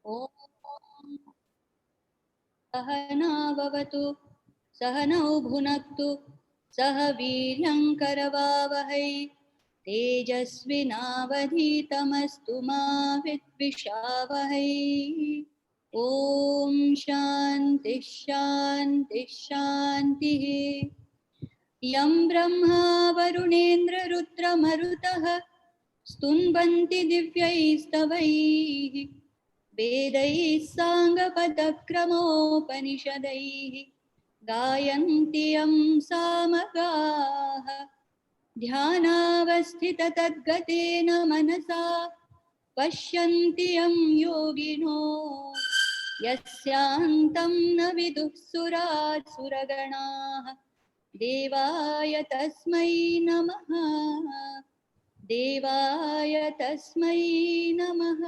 ॐ सहनाववतु सहनौ भुनक्तु सह वीर्यङ्करवावहै तेजस्विनावधीतमस्तु मा विद्विषावहै ॐ शान्तिः शान्तिः शान्तिः यं ब्रह्मा वरुणेन्द्ररुद्रमरुतः स्तुन्वन्ति दिव्यैस्तवैः वेदैः साङ्गपदक्रमोपनिषदैः गायन्ति यं सामगाः ध्यानावस्थिततद्गतेन मनसा पश्यन्ति यं योगिनो यस्यान्तं न विदुः सुरासुरगणाः देवाय तस्मै नमः देवाय तस्मै नमः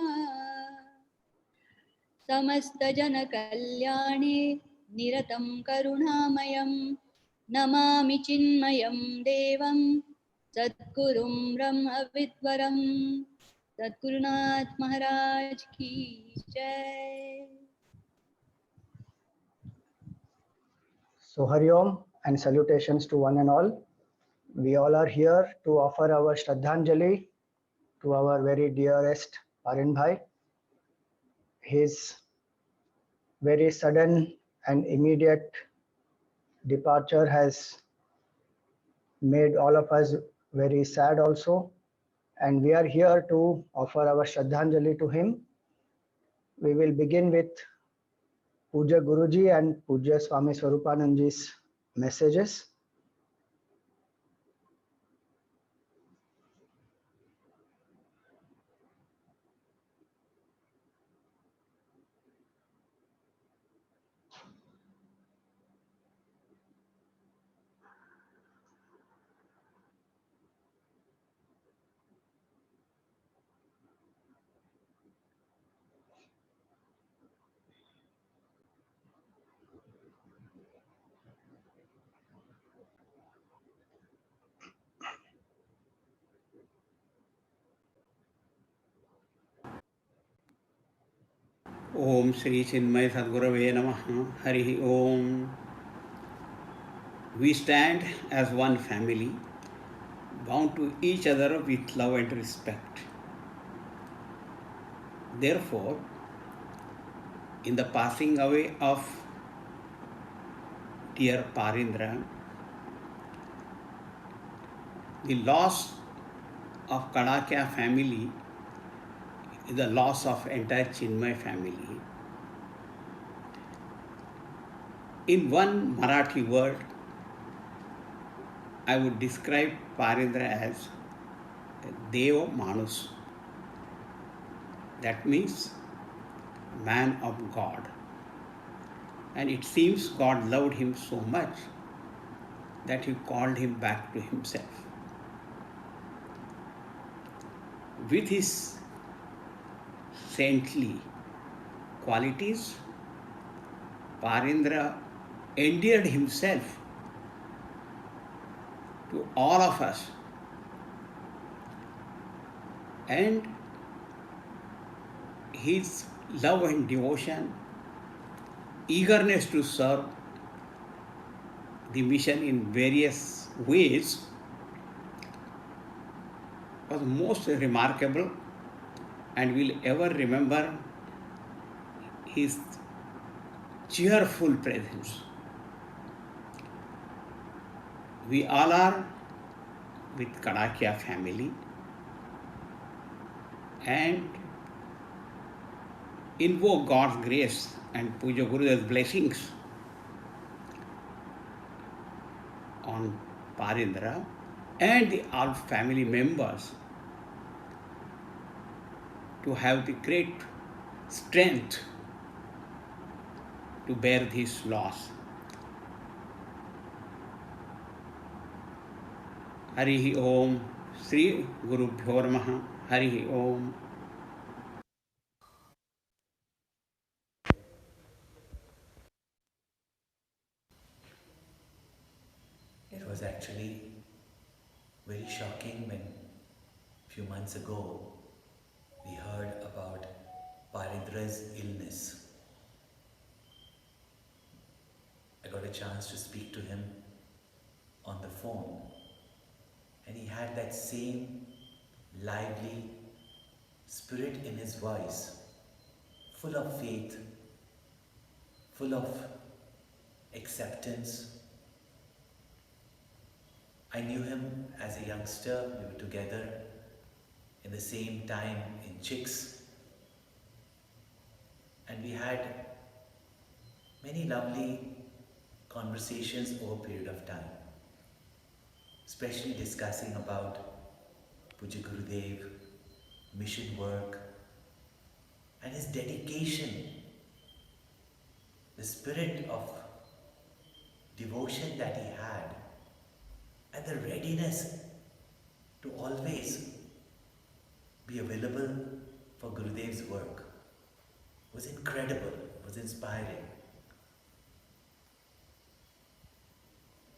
समस्तजनकल्याणे निरतं करुणामयं नमामि चिन्मयं देवं सद्गुरुं ब्रह्मविद्वरं सद्गुरुनाथ महाराज की जय। So Hari Om and salutations to one and all. We all are here to offer our Shraddhanjali to our very dearest Parin Bhai. His very sudden and immediate departure has made all of us very sad also. And we are here to offer our Shraddhanjali to him. We will begin with Puja Guruji and Puja Swami Swarupananji's messages. Om Shri Chinmay Sadgurave Namaha. Hari Om. We stand as one family, bound to each other with love and respect. Therefore, in the passing away of dear Parindra, the loss of Kadakya family is the loss of entire Chinmay family. In one Marathi word, I would describe Parindra as Deva Manus. That means man of God. And it seems God loved him so much that he called him back to himself. With his saintly qualities, Parindra endeared himself to all of us, and his love and devotion, eagerness to serve the mission in various ways was most remarkable, and we'll ever remember his cheerful presence. We all are with Kadakya family and invoke God's grace and Puja Guru's blessings on Parindra and the all family members to have the great strength to bear this loss. Hari Om, Sri Guru Bhyo Namaha, Hari Om. It was actually very shocking when a few months ago we heard about Parindra's Bhadra's illness. I got a chance to speak to him on the phone, and he had that same lively spirit in his voice, full of faith, full of acceptance. I knew him as a youngster. We were together in the same time in Chicks, and we had many lovely conversations over a period of time, especially discussing about Puja Gurudev, mission work, and his dedication, the spirit of devotion that he had, and the readiness to always be available for Gurudev's work was incredible, was inspiring.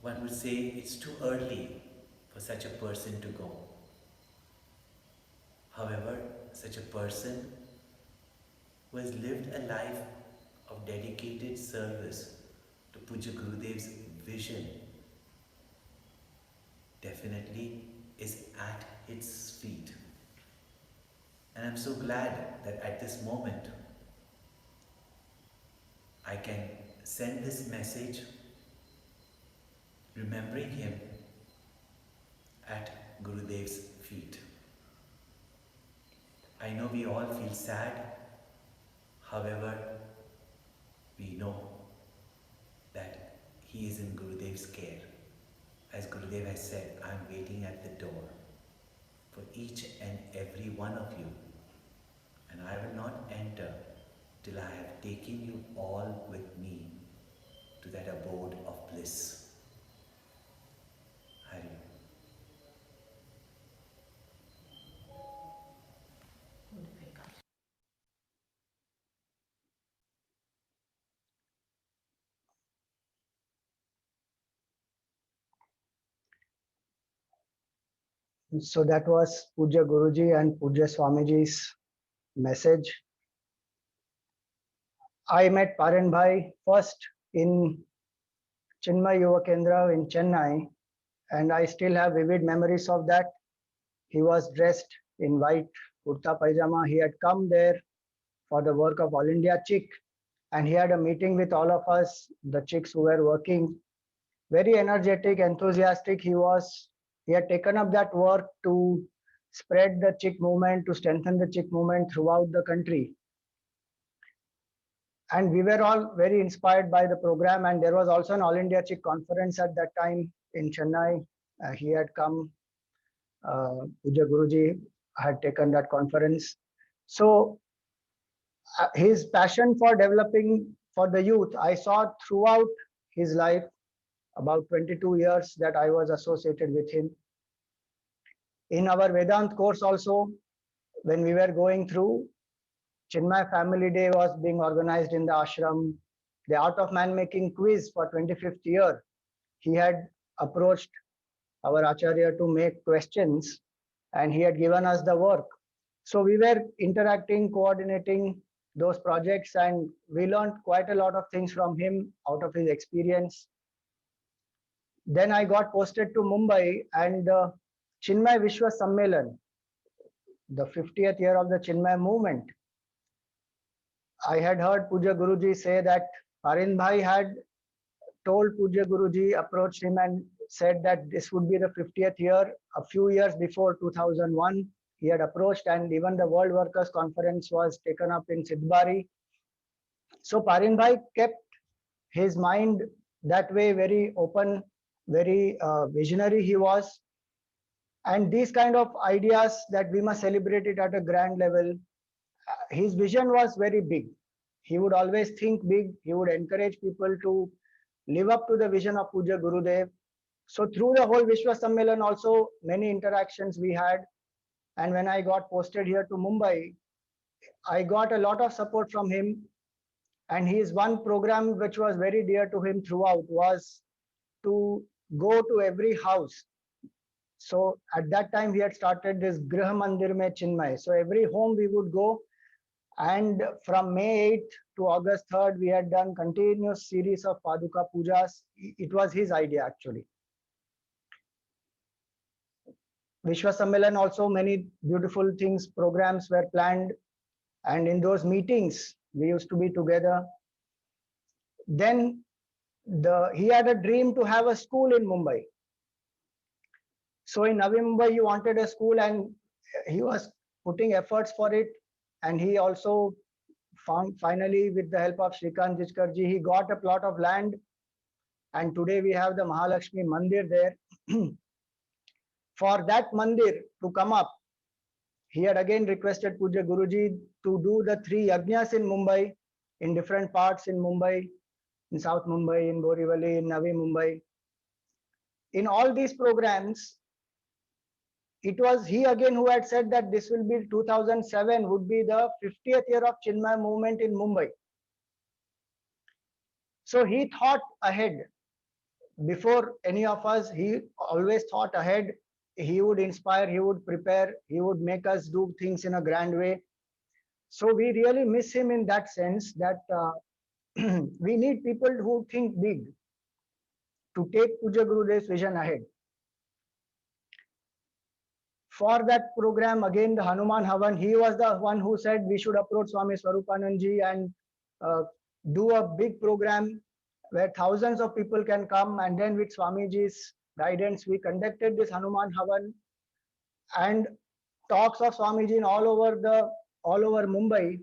One would say it's too early for such a person to go. However, such a person who has lived a life of dedicated service to Puja Gurudev's vision definitely is at its feet. And I'm so glad that at this moment I can send this message remembering him at Gurudev's feet. I know we all feel sad, however, we know that he is in Gurudev's care. As Gurudev has said, I am waiting at the door for each and every one of you, and I will not enter till I have taken you all with me to that abode of bliss. Hari. So that was Puja Guruji and Puja Swamiji's message. I met Parin Bhai first in Chinmay Yuva Kendra in Chennai, and I still have vivid memories of that. He was dressed in white kurta pajama. He had come there for the work of All India Chick, and he had a meeting with all of us, the chicks who were working. Very energetic, enthusiastic he was. He had taken up that work to spread the Chick movement, to strengthen the Chick movement throughout the country. And we were all very inspired by the program. And there was also an All India Chick conference at that time in Chennai. He had come, Puja Guruji had taken that conference. So his passion for developing for the youth, I saw throughout his life. About 22 years that I was associated with him. In our Vedant course also, when we were going through, Chinmay Family Day was being organized in the ashram. The Art of Man Making quiz for 25th year, he had approached our Acharya to make questions, and he had given us the work. So we were interacting, coordinating those projects, and we learned quite a lot of things from him out of his experience. Then I got posted to Mumbai, and Chinmay Vishwa Sammelan, the 50th year of the Chinmay movement. I had heard Puja Guruji say that Parin Bhai had told Puja Guruji, approached him and said that this would be the 50th year. A few years before 2001, he had approached, and even the World Workers Conference was taken up in Sidbari. So Parin Bhai kept his mind that way, very open, very visionary he was. And these kind of ideas that we must celebrate it at a grand level. His vision was very big. He would always think big. He would encourage people to live up to the vision of Puja Gurudev. So through the whole Vishwa Sammelan also, many interactions we had. And when I got posted here to Mumbai, I got a lot of support from him. And his one program which was very dear to him throughout was to go to every house. So at that time, we had started this Grih Mandir Mein Chinmay. So every home we would go, And from May 8th to August 3rd, we had done continuous series of Paduka Pujas. It was his idea actually. Vishwa Sammelan also, many beautiful things, programs were planned. And in those meetings, we used to be together. Then he had a dream to have a school in Mumbai. So in Navi Mumbai, he wanted a school and he was putting efforts for it. And he also found, finally, with the help of Shrikant Jijkarji, he got a plot of land. And today we have the Mahalakshmi Mandir there. For that Mandir to come up, he had again requested Puja Guruji to do the 3 yajnas in Mumbai, in different parts in Mumbai, in South Mumbai, in Borivali, in Navi Mumbai. In all these programs, it was he again who had said that this will be 2007 would be the 50th year of Chinmaya movement in Mumbai. So he thought ahead. Before any of us, he always thought ahead. He would inspire, he would prepare, he would make us do things in a grand way. So we really miss him in that sense that we need people who think big to take Puja Gurudev's vision ahead. For that program, again, the Hanuman Havan, he was the one who said we should approach Swami Swarupanandji and do a big program where thousands of people can come. And then with Swamiji's guidance, we conducted this Hanuman Havan and talks of Swamiji in all over Mumbai.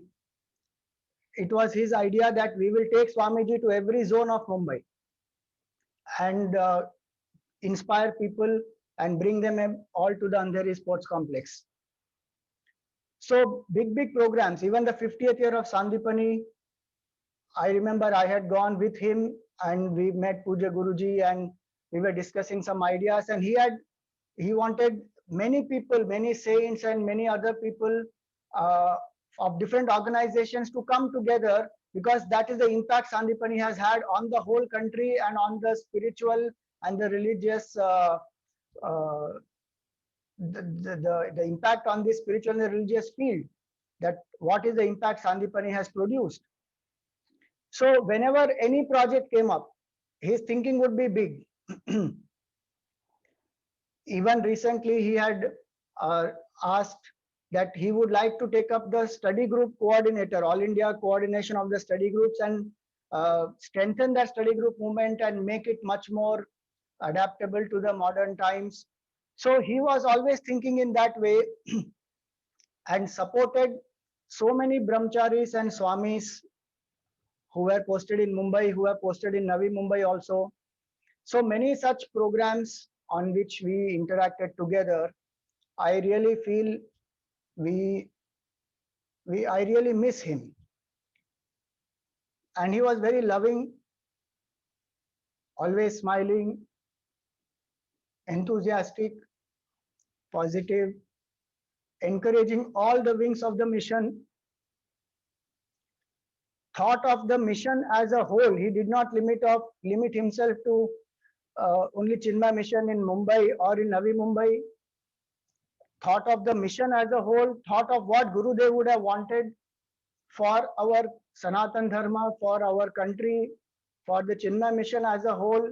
It was his idea that we will take Swamiji to every zone of Mumbai and inspire people and bring them all to the Andheri Sports Complex. So big programs, even the 50th year of Sandipani, I remember I had gone with him and we met Puja Guruji and we were discussing some ideas, and he wanted many people, many saints and many other people of different organizations to come together, because that is the impact Sandipani has had on the whole country and on the spiritual and the religious the impact on the spiritual and the religious field, that what is the impact Sandipani has produced. So whenever any project came up, his thinking would be big. Even recently he had asked that he would like to take up the study group coordinator, All India coordination of the study groups, and strengthen that study group movement and make it much more adaptable to the modern times. So he was always thinking in that way and supported so many brahmacharis and swamis who were posted in Mumbai, who were posted in Navi Mumbai also. So many such programs on which we interacted together. I really feel I really miss him. And he was very loving, always smiling, enthusiastic, positive, encouraging all the wings of the mission, thought of the mission as a whole. He did not limit himself to only Chinmaya mission in Mumbai or in Navi Mumbai. Thought of the mission as a whole, thought of what Gurudev would have wanted for our Sanatan Dharma, for our country, for the Chinmaya mission as a whole.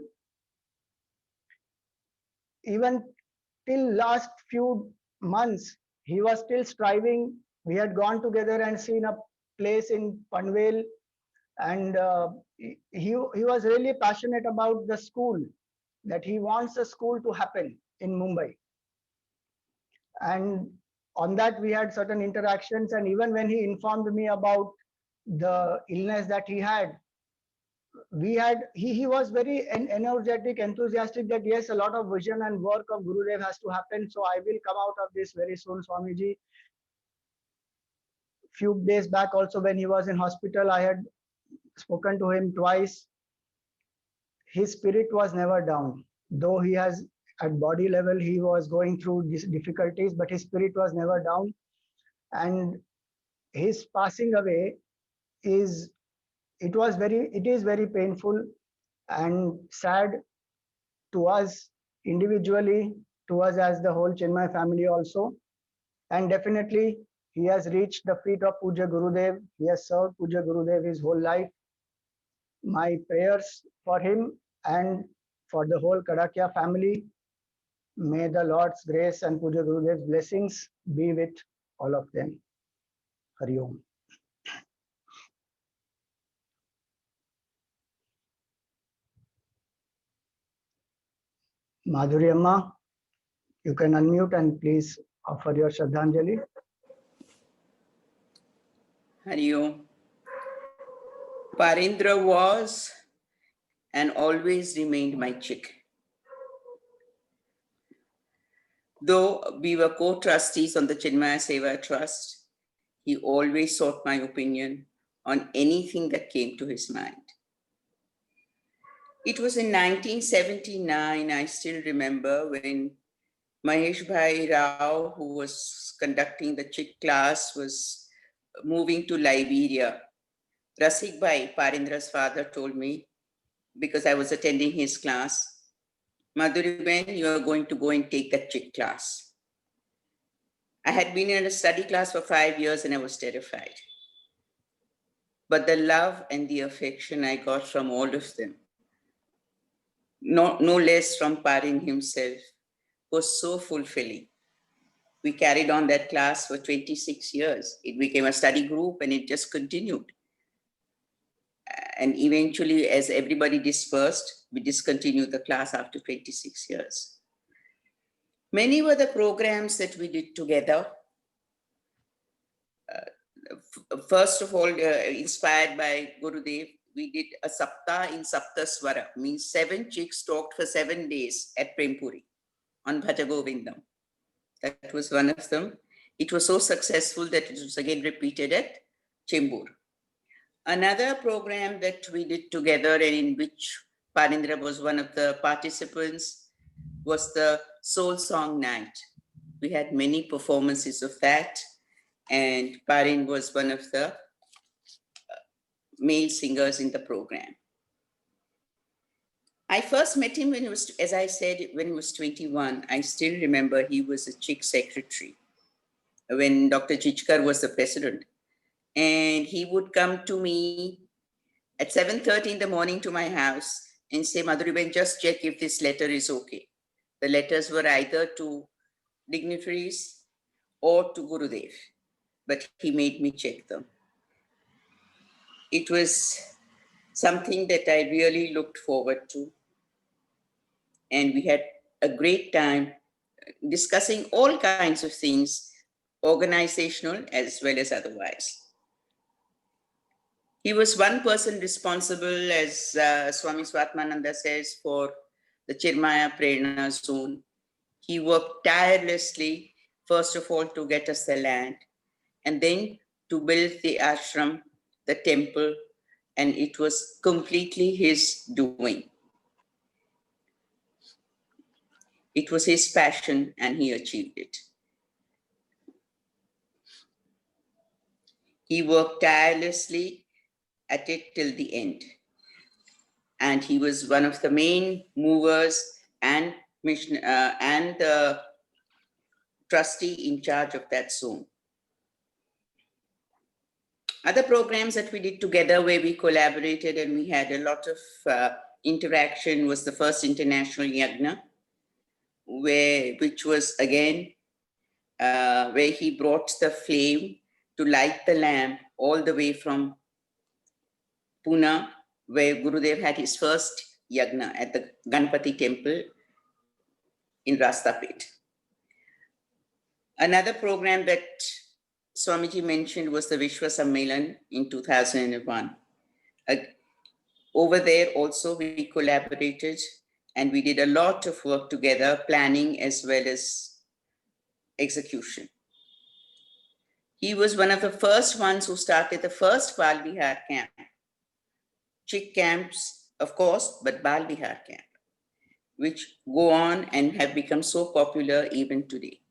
Even till last few months, he was still striving. We had gone together and seen a place in Panvel, and he was really passionate about the school, that he wants a school to happen in Mumbai. And on that we had certain interactions, and even when he informed me about the illness that he had, he was very energetic, enthusiastic that yes, a lot of vision and work of Gurudev has to happen. So I will come out of this very soon, Swamiji. Few days back also, when he was in hospital, I had spoken to him twice. His spirit was never down, though he has at body level he was going through these difficulties, but his spirit was never down. And his passing away is very painful and sad to us individually, to us as the whole Chinmaya family also. And definitely He has reached the feet of Puja Gurudev. He has served Puja Gurudev his whole life. My prayers for him and for the whole Kadakia family. May the Lord's grace and Puja Gurudev's blessings be with all of them. Hari Om. Madhuri Amma, you can unmute and please offer your Shraddhanjali. Hari Om. Parindra was and always remained my chick. Though we were co-trustees on the Chinmaya Seva Trust, he always sought my opinion on anything that came to his mind. It was in 1979, I still remember, when Mahesh Bhai Rao, who was conducting the chick class, was moving to Liberia. Rasik Bhai, Parindra's father, told me, because I was attending his class, Madhuri Ben, you are going to go and take that chick class. I had been in a study class for 5 years and I was terrified. But the love and the affection I got from all of them, no less from Parin himself, was so fulfilling. We carried on that class for 26 years. It became a study group and it just continued. And eventually, as everybody dispersed, we discontinued the class after 26 years. Many were the programs that we did together. First of all, inspired by Gurudev, we did a Sapta in Saptaswara, means 7 chicks talked for 7 days at Prempuri on Bhaja Govindam. That was one of them. It was so successful that it was again repeated at Chembur. Another program that we did together and in which Parindra was one of the participants was the Soul Song Night. We had many performances of that, and Parin was one of the male singers in the program. I first met him when he was, as I said, when he was 21. I still remember he was a chick secretary when Dr. Chichkar was the president. And he would come to me at 7:30 in the morning to my house and say, Madhuri Ben, just check if this letter is okay. The letters were either to dignitaries or to Gurudev, but he made me check them. It was something that I really looked forward to. And we had a great time discussing all kinds of things, organizational as well as otherwise. He was one person responsible, as Swami Swatmananda says, for the Chirmaya Prerna Zone. He worked tirelessly, first of all, to get us the land, and then to build the ashram, the temple, and it was completely his doing. It was his passion, and he achieved it. He worked tirelessly at it till the end. And he was one of the main movers and the trustee in charge of that zone. Other programs that we did together where we collaborated and we had a lot of interaction was the first International Yagna, which was again where he brought the flame to light the lamp all the way from Pune, where Gurudev had his first yagna at the Ganpati temple in Rastapet. Another program that Swamiji mentioned was the Vishwa Sammelan in 2001. Over there also we collaborated and we did a lot of work together, planning as well as execution. He was one of the first ones who started the first Bal Vihar camp. Chick camps, of course, but Bal Vihar camp, which go on and have become so popular even today.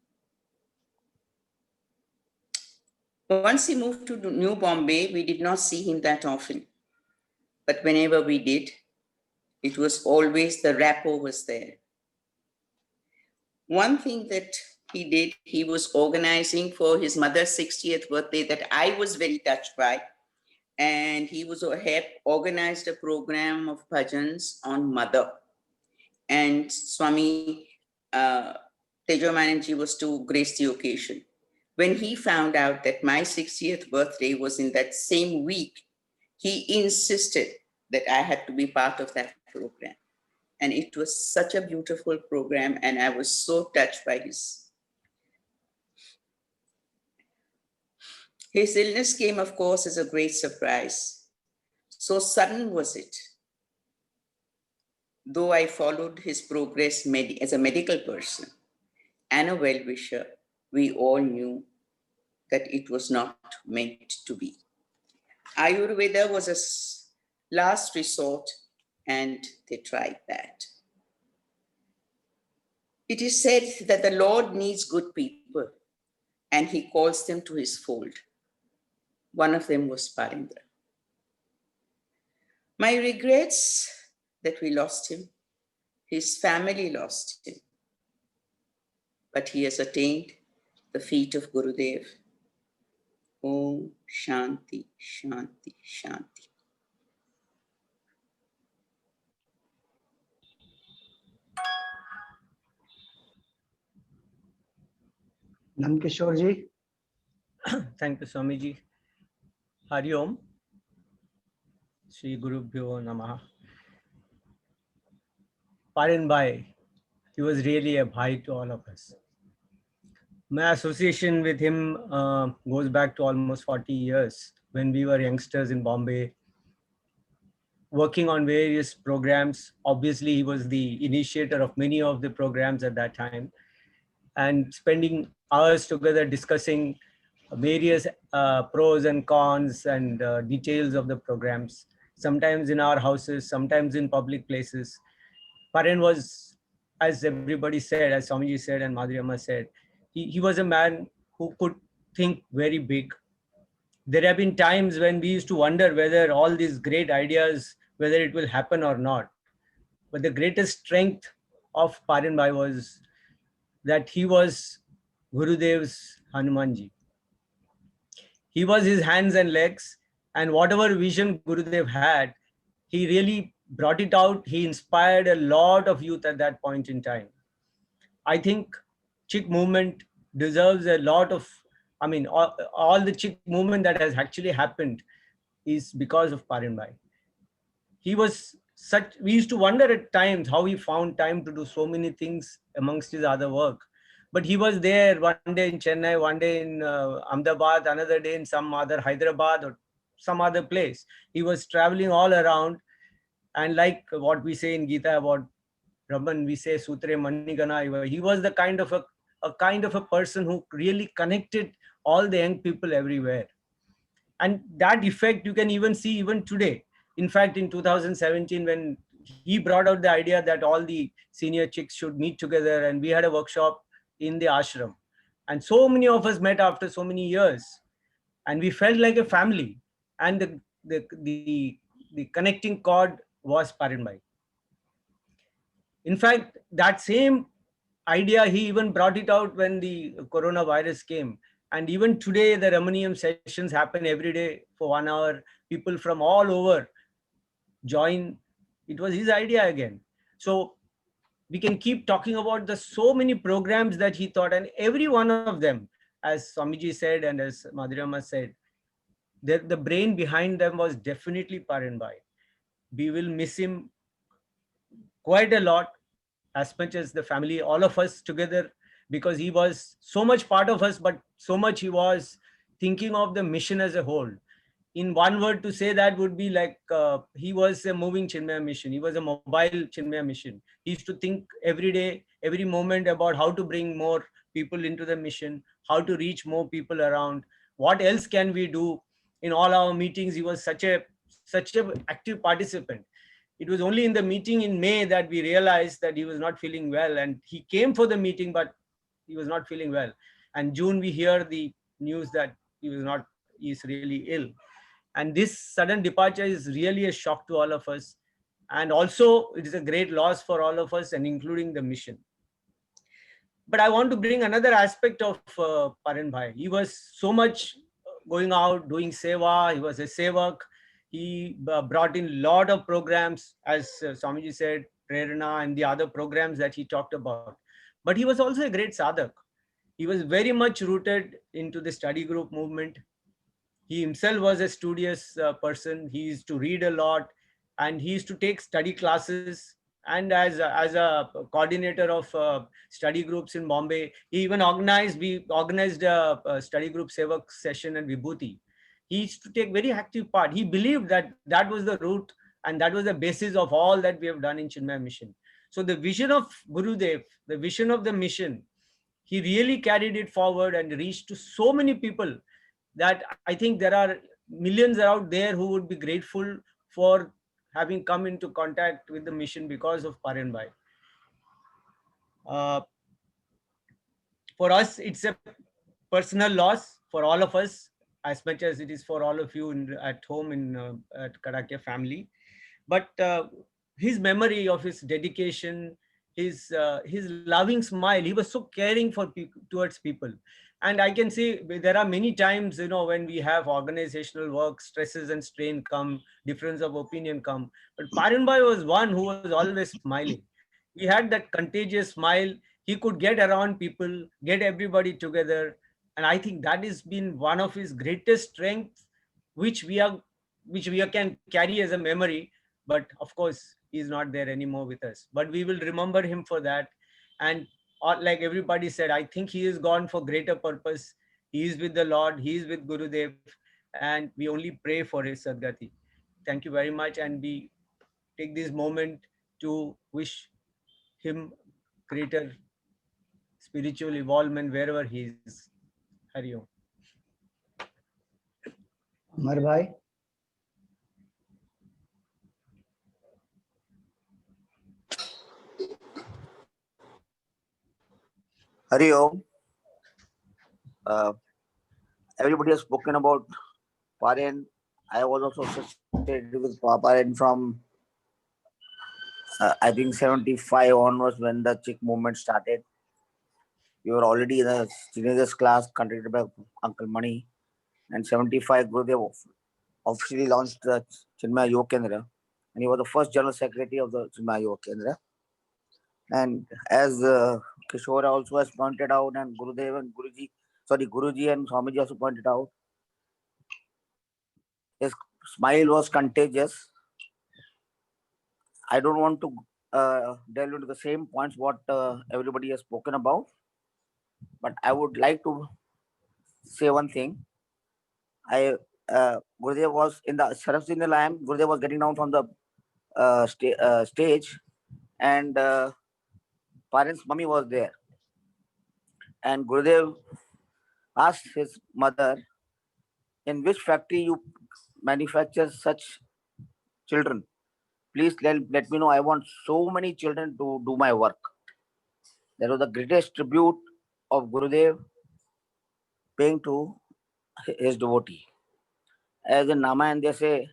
Once he moved to New Bombay, we did not see him that often. But whenever we did, it was always the rapport was there. One thing that He did. He was organizing for his mother's 60th birthday that I was very touched by. And he was organized a program of bhajans on mother. And Swami Tejomananji was to grace the occasion. When he found out that my 60th birthday was in that same week, he insisted that I had to be part of that program. And it was such a beautiful program, and I was so touched by his illness came, of course, as a great surprise. So sudden was it. Though I followed his progress as a medical person and a well-wisher, we all knew that it was not meant to be. Ayurveda was a last resort, and they tried that. It is said that the Lord needs good people, and he calls them to his fold. One of them was Parindra. My regrets that we lost him, his family lost him, but he has attained the feet of Gurudev. Om Shanti, Shanti, Shanti. Nandkishore ji. Thank you, Swamiji. Hari Om. Shri Guru Bhyo Namaha. Parin Bhai, he was really a bhai to all of us. My association with him goes back to almost 40 years when we were youngsters in Bombay, working on various programs. Obviously, he was the initiator of many of the programs at that time, and spending hours together discussing various pros and cons and details of the programs, sometimes in our houses, sometimes in public places. Parin was, as everybody said, as Swamiji said and Madhuri Amma said, he was a man who could think very big. There have been times when we used to wonder whether all these great ideas, whether it will happen or not. But the greatest strength of Parin Bhai was that he was Gurudev's Hanumanji. He was his hands and legs, and whatever vision Gurudev had, he really brought it out. He inspired a lot of youth at that point in time. I think Sikh movement deserves a lot of, all the Sikh movement that has actually happened is because of Parin Bhai. He was we used to wonder at times how he found time to do so many things amongst his other work. But he was there one day in Chennai, one day in Ahmedabad, another day in some other Hyderabad or some other place. He was traveling all around. And like what we say in Gita about Brahman, we say Sutre Manigana. He was the kind of a person who really connected all the young people everywhere. And that effect you can even see even today. In fact, in 2017, when he brought out the idea that all the senior chicks should meet together, and we had a workshop in the ashram, and so many of us met after so many years, and we felt like a family, and the connecting cord was Parin Bhai. In fact, that same idea he even brought it out when the coronavirus came. And even today, the Ramaniyam sessions happen every day for 1 hour. People from all over join. It was his idea again. So we can keep talking about the so many programs that he thought, and every one of them, as Swamiji said and as Madhuri Amma said, the brain behind them was definitely Parin Bhai. We will miss him quite a lot, as much as the family, all of us together, because he was so much part of us, but so much he was thinking of the mission as a whole. In one word to say that would be like, he was a moving Chinmaya mission. He was a mobile Chinmaya mission. He used to think every day, every moment about how to bring more people into the mission, how to reach more people around, what else can we do. In all our meetings, he was such a active participant. It was only in the meeting in May that we realized that he was not feeling well, and he came for the meeting, but he was not feeling well. And June, we hear the news that he's really ill. And this sudden departure is really a shock to all of us. And also it is a great loss for all of us, and including the mission. But I want to bring another aspect of Parin Bhai. He was so much going out, doing seva. He was a sevak. He brought in a lot of programs, as Swamiji said, Prerana and the other programs that he talked about. But he was also a great sadhak. He was very much rooted into the study group movement. He himself was a studious person. He used to read a lot, and he used to take study classes. And as a coordinator of study groups in Bombay, we organized a study group Sevak session and Vibhuti. He used to take very active part. He believed that that was the root and that was the basis of all that we have done in Chinmaya Mission. So the vision of Gurudev, the vision of the mission, he really carried it forward and reached to so many people that I think there are millions out there who would be grateful for having come into contact with the mission because of Parin Bhai. For us, it's a personal loss for all of us, as much as it is for all of you at home at Kadakia family. But his memory of his dedication, his loving smile, he was so caring for towards people. And I can see there are many times, when we have organizational work, stresses and strain come, difference of opinion come. But Parin Bhai was one who was always smiling. He had that contagious smile. He could get around people, get everybody together. And I think that has been one of his greatest strengths, which we can carry as a memory. But of course, he's not there anymore with us. But we will remember him for that. And like everybody said, I think he is gone for greater purpose. He is with the Lord. He is with Gurudev. And we only pray for his Sadgati. Thank you very much. And we take this moment to wish him greater spiritual involvement wherever he is. Hari Om. Amar Bhai. Hari Om. Everybody has spoken about Parin. I was also associated with Parin from I think 75 onwards when the Sikh movement started. We were already in the teenagers class conducted by Uncle Mani. And 75 Gurudev officially launched the Chinmaya Yoga Kendra. And he was the first general secretary of the Chinmaya Yoga Kendra. And as Kishore also has pointed out, and Guruji and Swamiji also pointed out, his smile was contagious. I don't want to delve into the same points what everybody has spoken about, but I would like to say one thing. Gurudev was in the Saraswati Lamb. Gurudev was getting down from the stage, and Parin's mummy was there. And Gurudev asked his mother, in which factory you manufacture such children? Please let me know. I want so many children to do my work. That was the greatest tribute of Gurudev paying to his devotee. As in Ramayan, they say,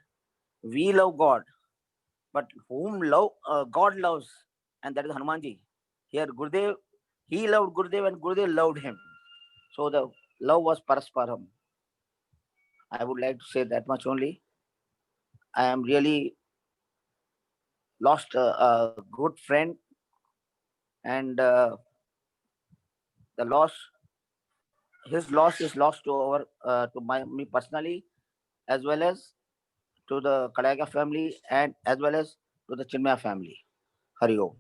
we love God, but whom God loves, and that is Hanumanji. Here, Gurudev, he loved Gurudev and Gurudev loved him. So the love was parasparam. I would like to say that much only. I am really lost a good friend, and his loss is lost to me personally, as well as to the Kadakia family, and as well as to the Chinmaya family. Hari Om.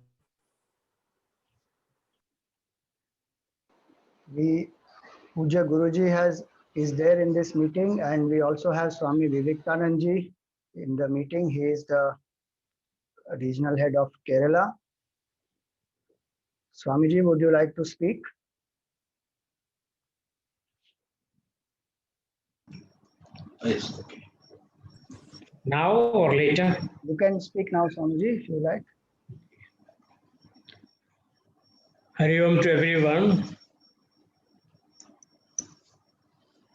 Puja Guruji is there in this meeting, and we also have Swami Vivekanand Ji in the meeting. He is the regional head of Kerala. Swamiji, would you like to speak? Yes, okay. Now or later? You can speak now, Swamiji, if you like. Hari Om to everyone.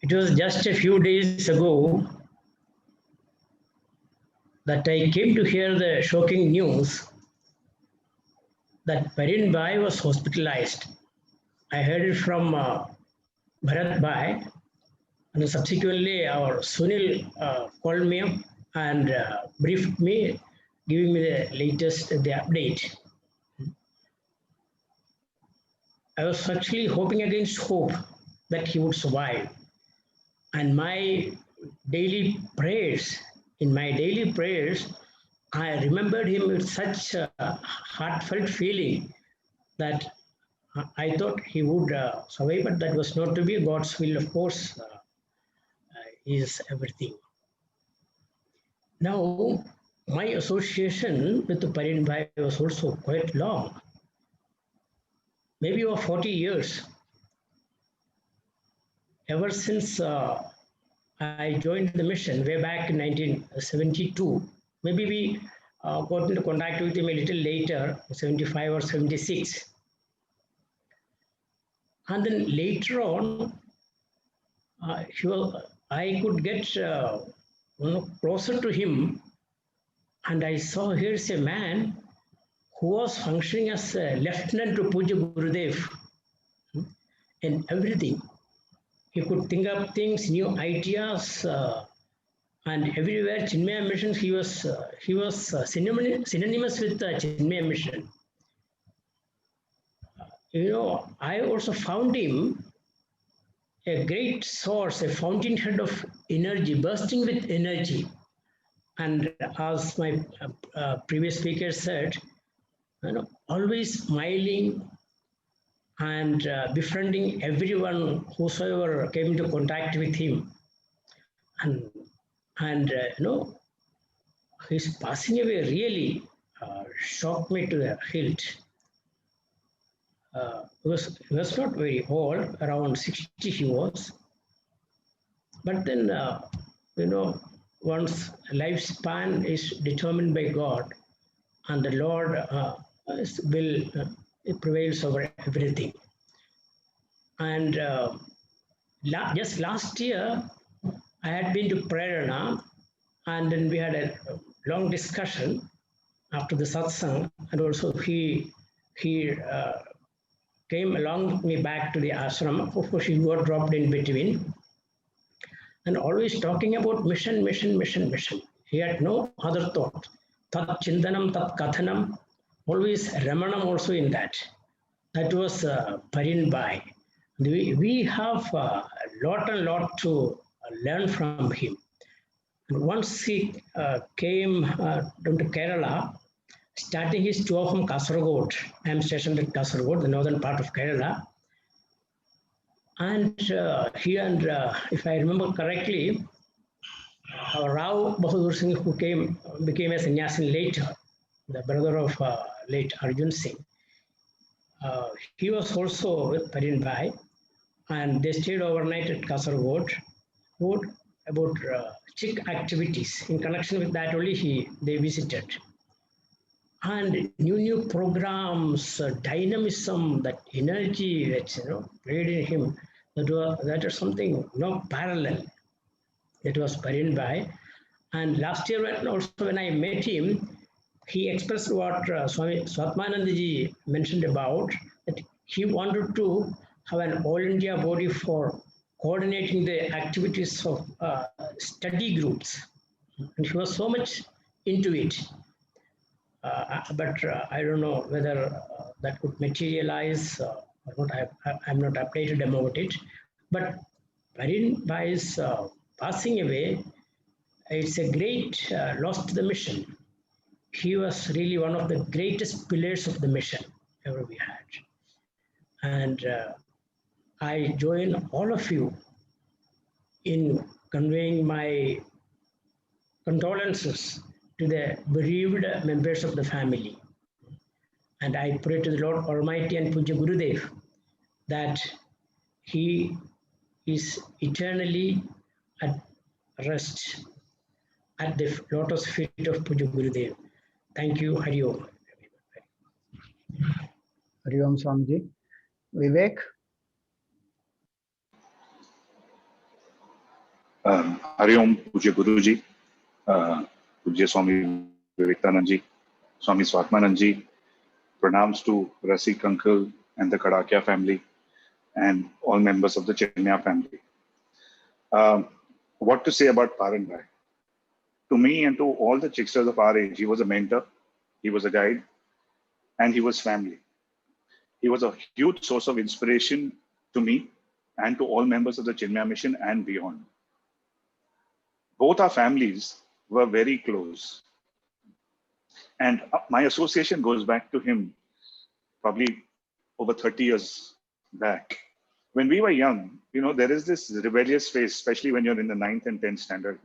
It was just a few days ago that I came to hear the shocking news that Parin Bhai was hospitalized I heard it from Bharat Bhai, and subsequently our Sunil called me up and briefed me, giving me the latest the update. I was actually hoping against hope that he would survive. And my daily prayers, in my daily prayers, I remembered him with such a heartfelt feeling that I thought he would survive, but that was not to be. God's will, of course, is everything. Now, my association with the Parin Bhai was also quite long, maybe over 40 years. Ever since I joined the mission way back in 1972, maybe we got into contact with him a little later, 75 or 76. And then later on, I could get closer to him, and I saw here's a man who was functioning as a lieutenant to Puja Gurudev in everything. He could think up things, new ideas, and everywhere Chinmaya Mission, he was synonymous with Chinmaya Mission. I also found him a great source, a fountainhead of energy, bursting with energy. And as my previous speaker said, always smiling and befriending everyone whosoever came into contact with him. And his passing away really shocked me to the hilt. He was not very old, around 60 he was. But then, one's lifespan is determined by God, and the Lord will prevails over everything. And just last year, I had been to Prerana, and then we had a long discussion after the satsang, and also he came along with me back to the ashram. Of course, he got dropped in between, and always talking about mission. He had no other thought. Tat chintanam, tat kathanam, always Ramanam also in that. That was Parin Bhai. We have a lot to learn from him. And once he came down to Kerala, starting his tour from Kasaragod. I am stationed at Kasaragod, the northern part of Kerala. And if I remember correctly, Rao Bahadur Singh, who became a sannyasin later, the brother of late Arjun Singh, he was also with Parin Bhai, and they stayed overnight at Kasaragod. About Sikh activities. In connection with that only they visited. And new programs, dynamism, that energy that's played in him, that is something no parallel. It was Parin Bhai. And last year when I met him, he expressed what Swami Swatmanandaji mentioned about, that he wanted to have an all India body for coordinating the activities of study groups. And he was so much into it. But I don't know whether that could materialize or not. I'm not updated about it. But Parin Bhai's passing away, it's a great loss to the mission. He was really one of the greatest pillars of the mission ever we had. And I join all of you in conveying my condolences to the bereaved members of the family. And I pray to the Lord Almighty and Puja Gurudev that he is eternally at rest at the lotus feet of Puja Gurudev. Thank you. Hari Om. Hari Om Swamiji. Vivek? Hari Om, Puja Guruji, Puja Swami Vivekananda, Swami Swatmanand ji, pranams to Rasik uncle and the Kadakia family. and all members of the Chinmaya family. What to say about Paran Bhai? To me and to all the chicksters of our age, he was a mentor, he was a guide, and he was family. He was a huge source of inspiration to me and to all members of the Chinmaya mission and beyond. Both our families were very close. And my association goes back to him probably over 30 years back. When we were young, there is this rebellious phase, especially when you're in the 9th and 10th standard.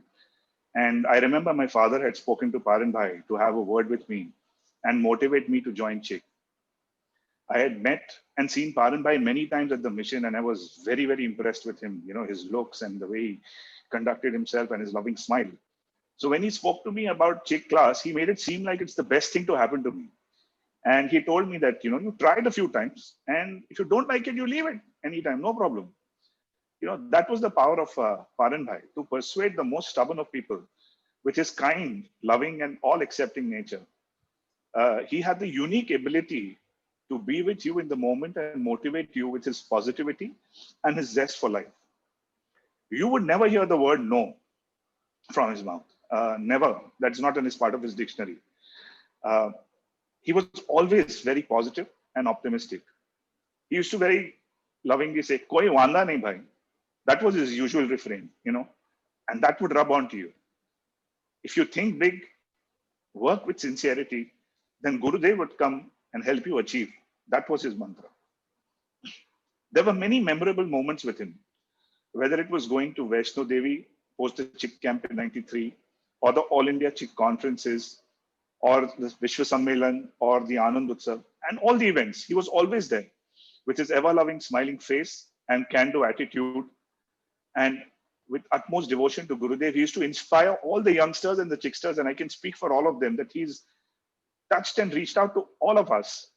And I remember my father had spoken to Paran Bhai to have a word with me and motivate me to join CHIC. I had met and seen Paran Bhai many times at the mission, and I was very, very impressed with him, his looks and the way he conducted himself and his loving smile. So when he spoke to me about CHIC class, he made it seem like it's the best thing to happen to me. And he told me that, you tried a few times, and if you don't like it, you leave it anytime, no problem. That was the power of Paran Bhai, to persuade the most stubborn of people with his kind, loving, and all-accepting nature. He had the unique ability to be with you in the moment and motivate you with his positivity and his zest for life. You would never hear the word no from his mouth. Never. That's not in his part of his dictionary. He was always very positive and optimistic. He used to very lovingly say, "Koi wanda nahi bhai." That was his usual refrain, and that would rub onto you. If you think big, work with sincerity, then Gurudev would come and help you achieve. That was his mantra. There were many memorable moments with him, whether it was going to Vaishno Devi post the CHIC camp in '93, or the All India CHIC conferences, or the Vishwa Sammelan, or the Anand Utsav, and all the events. He was always there with his ever-loving, smiling face and can-do attitude. And with utmost devotion to Gurudev, he used to inspire all the youngsters and the chicksters, and I can speak for all of them, that he's touched and reached out to all of us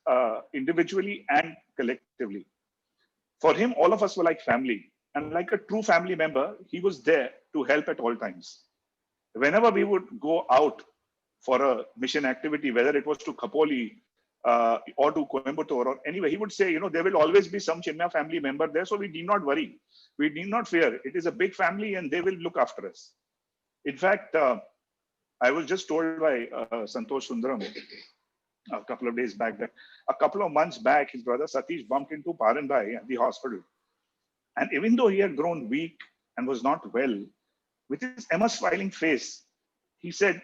individually and collectively. For him, all of us were like family. And like a true family member, he was there to help at all times. Whenever we would go out for a mission activity, whether it was to Khopoli or to Coimbatore or anywhere, he would say, there will always be some Chinmaya family member there, so we need not worry. We need not fear. It is a big family and they will look after us. In fact, I was just told by Santosh Sundaram a couple of days back that a couple of months back, his brother Satish bumped into Paran Bhai at the hospital. And even though he had grown weak and was not well, with his ever-smiling face, he said,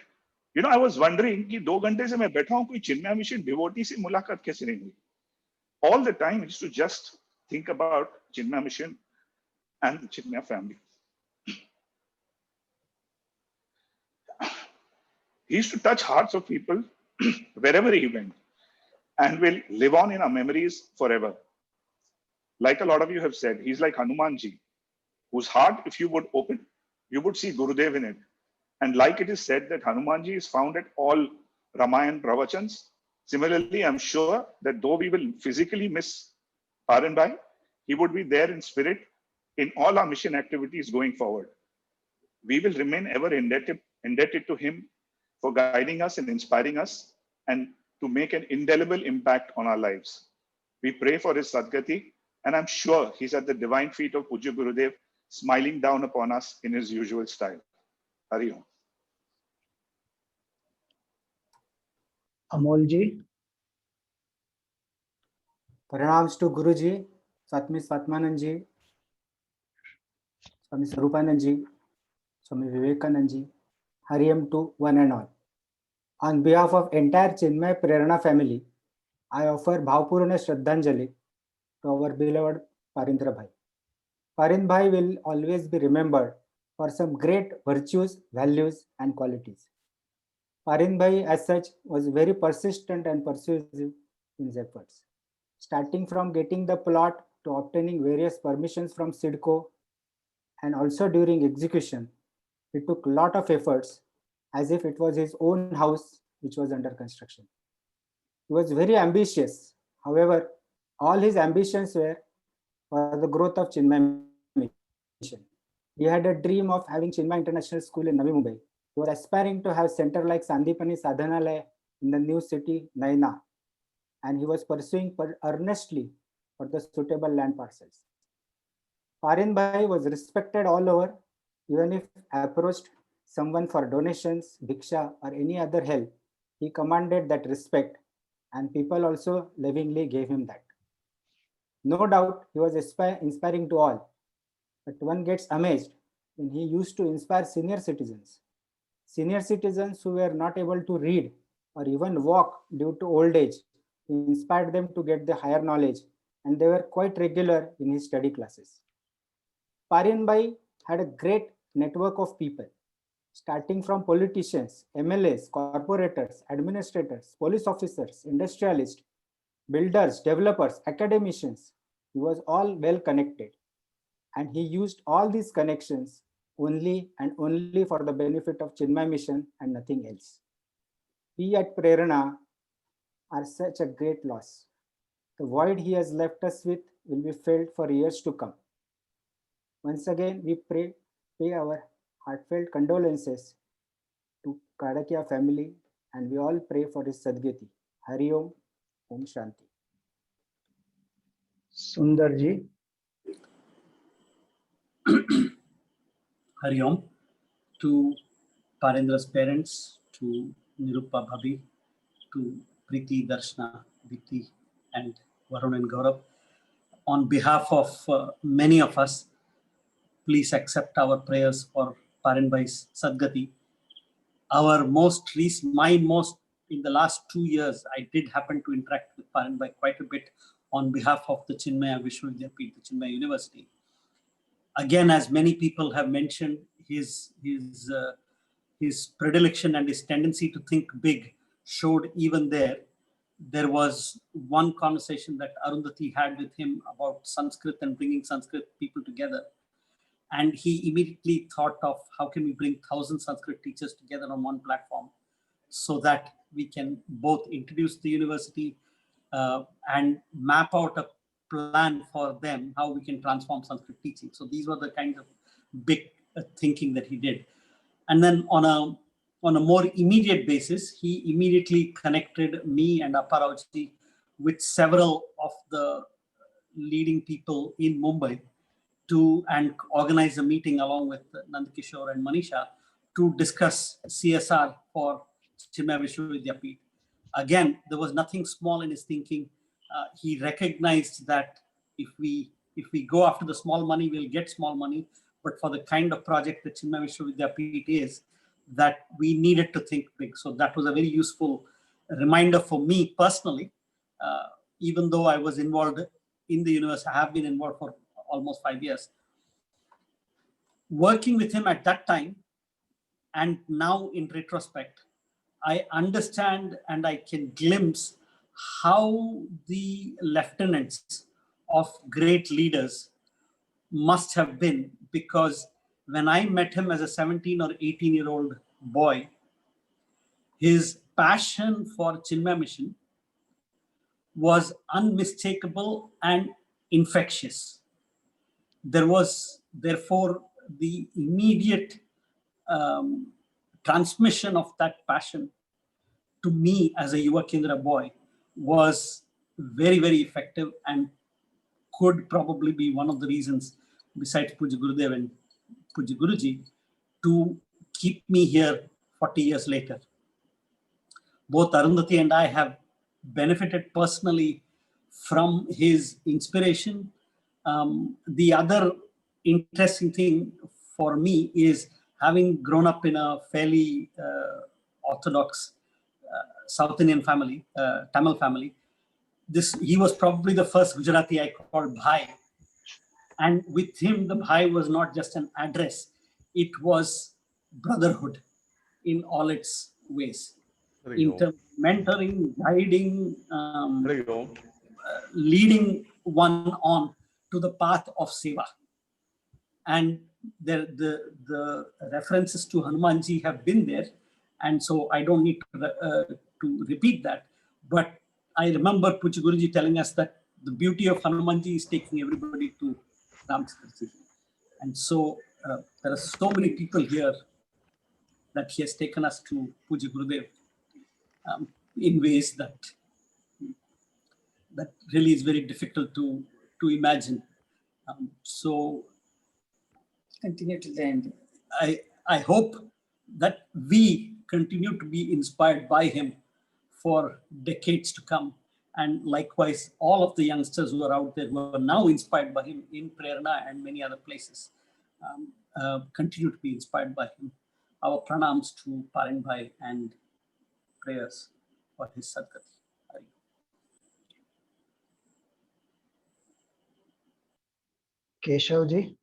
I was wondering कि 2 घंटे से मैं बैठा हूँ कोई Chinmaya mission devotee से मुलाकात कैसे नहीं हुई. All the time, he used to just think about Chinmaya mission and the Chinmaya family. He used to touch hearts of people wherever he went and will live on in our memories forever. Like a lot of you have said, he's like Hanumanji, whose heart, if you would open, you would see Gurudev in it. And like it is said that Hanumanji is found at all Ramayan Pravachans, similarly, I'm sure that though we will physically miss Paran Bhai, he would be there in spirit in all our mission activities going forward. We will remain ever indebted to him for guiding us and inspiring us and to make an indelible impact on our lives. We pray for his Sadgati, and I'm sure he's at the divine feet of Pujya Gurudev, smiling down upon us in his usual style. Hari Om. Amol ji. Pranams to Guruji, Swami Svatmanand ji, Swami Sarupanand ji, Swami Vivekanand ji, Hari Om to one and all. On behalf of entire Chinmaya Prerana family, I offer Bhavpurna Shraddhanjali to our beloved Parindra Bhai. Parind Bhai will always be remembered for some great virtues, values and qualities. Parind Bhai as such was very persistent and persuasive in his efforts. Starting from getting the plot to obtaining various permissions from CIDCO, and also during execution, he took a lot of efforts as if it was his own house which was under construction. He was very ambitious. However, all his ambitions were for the growth of Chinmaya mission. He had a dream of having Chinmaya International School in Navi Mumbai. He was aspiring to have center like Sandipani Sadhanalaya in the new city, Naina. And he was pursuing earnestly for the suitable land parcels. Parin Bhai was respected all over. Even if approached someone for donations, bhiksha, or any other help, he commanded that respect, and people also lovingly gave him that. No doubt he was inspiring to all, but one gets amazed when he used to inspire senior citizens. Senior citizens who were not able to read or even walk due to old age, he inspired them to get the higher knowledge, and they were quite regular in his study classes. Parin Bhai had a great network of people, starting from politicians, MLAs, corporators, administrators, police officers, industrialists, builders, developers, academicians. He was all well connected, and he used all these connections only and only for the benefit of Chinmay mission and nothing else. We at Prerana are such a great loss. The void he has left us with will be felt for years to come. Once again, we pay our heartfelt condolences to Kadakia family, and we all pray for his Sadgati. Hari Om, Om Shanti. Sundarji. Hari Om to Parendra's parents, to Nirupa Bhabi, to Preeti, Darshana, Dipti, and Varun and Gaurav. On behalf of many of us, please accept our prayers for Parin Bhai's Sadgati. In the last 2 years, I did happen to interact with Parin Bhai quite a bit on behalf of the Chinmaya Vishwavidyapeeth, the Chinmaya University. Again, as many people have mentioned, his predilection and his tendency to think big showed even there. There was one conversation that Arundhati had with him about Sanskrit and bringing Sanskrit people together. And he immediately thought of how can we bring 1,000 Sanskrit teachers together on one platform so that we can both introduce the university and map out a plan for them, how we can transform Sanskrit teaching. So these were the kinds of big thinking that he did. And then on a more immediate basis, he immediately connected me and Apparauji with several of the leading people in Mumbai and organize a meeting along with Nandakishore and Manisha to discuss CSR for Chinmaya Vishwavidyapeeth. Again, there was nothing small in his thinking. He recognized that if we go after the small money, we'll get small money. But for the kind of project that Chinmaya Vishwavidyapeeth is, that we needed to think big. So that was a very useful reminder for me personally. Even though I was involved in the university, I have been involved for almost 5 years. Working with him at that time, and now in retrospect, I understand and I can glimpse how the lieutenants of great leaders must have been, because when I met him as a 17 or 18-year-old boy, his passion for Chinmaya mission was unmistakable and infectious. There was therefore the immediate transmission of that passion to me as a Yuva Kendra boy was very, very effective and could probably be one of the reasons, besides Pujya Gurudev and Pujya Guruji, to keep me here 40 years later. Both Arundhati and I have benefited personally from his inspiration. The other interesting thing for me is, having grown up in a fairly orthodox South Indian family, Tamil family, he was probably the first Gujarati I called Bhai. And with him, the Bhai was not just an address, it was brotherhood in all its ways. In terms of mentoring, guiding, leading one on to the path of seva. And the references to Hanumanji have been there, and so I don't need to repeat that. But I remember Pujya Guruji telling us that the beauty of Hanumanji is taking everybody to Ramskarji. And so there are so many people here that he has taken us to Pujya Gurudev in ways that really is very difficult to imagine. So Continue to the end. I hope that we continue to be inspired by him for decades to come. And likewise, all of the youngsters who are out there who are now inspired by him in Prerna and many other places continue to be inspired by him. Our pranams to Parin Bhai and prayers for his sadgati. Keshav ji.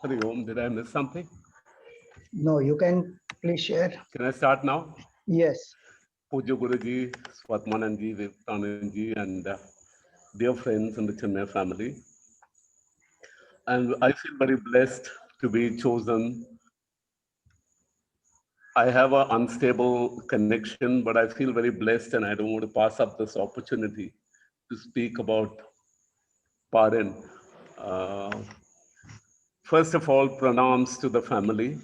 Hari Om, did I miss something? No, you can please share. Can I start now? Yes. Pujya Guruji, Swatmananji, Vivekananji, and dear friends in the Chinmaya family. And I feel very blessed to be chosen. I have an unstable connection, but I feel very blessed, and I don't want to pass up this opportunity to speak about Parin. First of all, pranams to the family,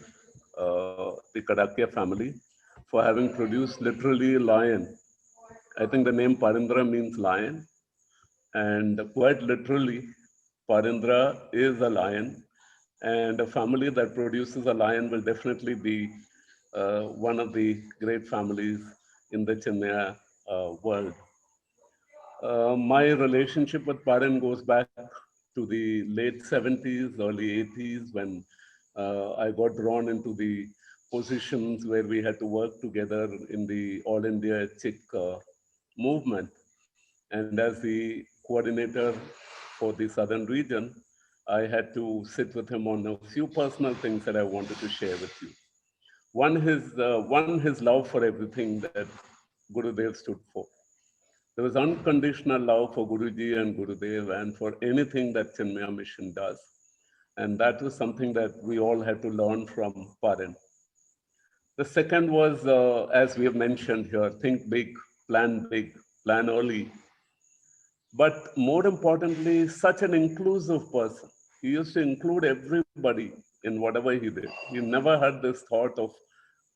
the Kadakia family, for having produced literally a lion. I think the name Parindra means lion, and quite literally, Parindra is a lion, and a family that produces a lion will definitely be one of the great families in the Chennai world. My relationship with Parin goes back to the late 70s, early 80s, when I got drawn into the positions where we had to work together in the All India Chick movement. And as the coordinator for the southern region, I had to sit with him on a few personal things that I wanted to share with you. One, his love for everything that Gurudev stood for. There was unconditional love for Guruji and Gurudev and for anything that Chinmaya Mission does. And that was something that we all had to learn from Parin. The second was, as we have mentioned here, think big, plan early. But more importantly, such an inclusive person. He used to include everybody in whatever he did. He never had this thought of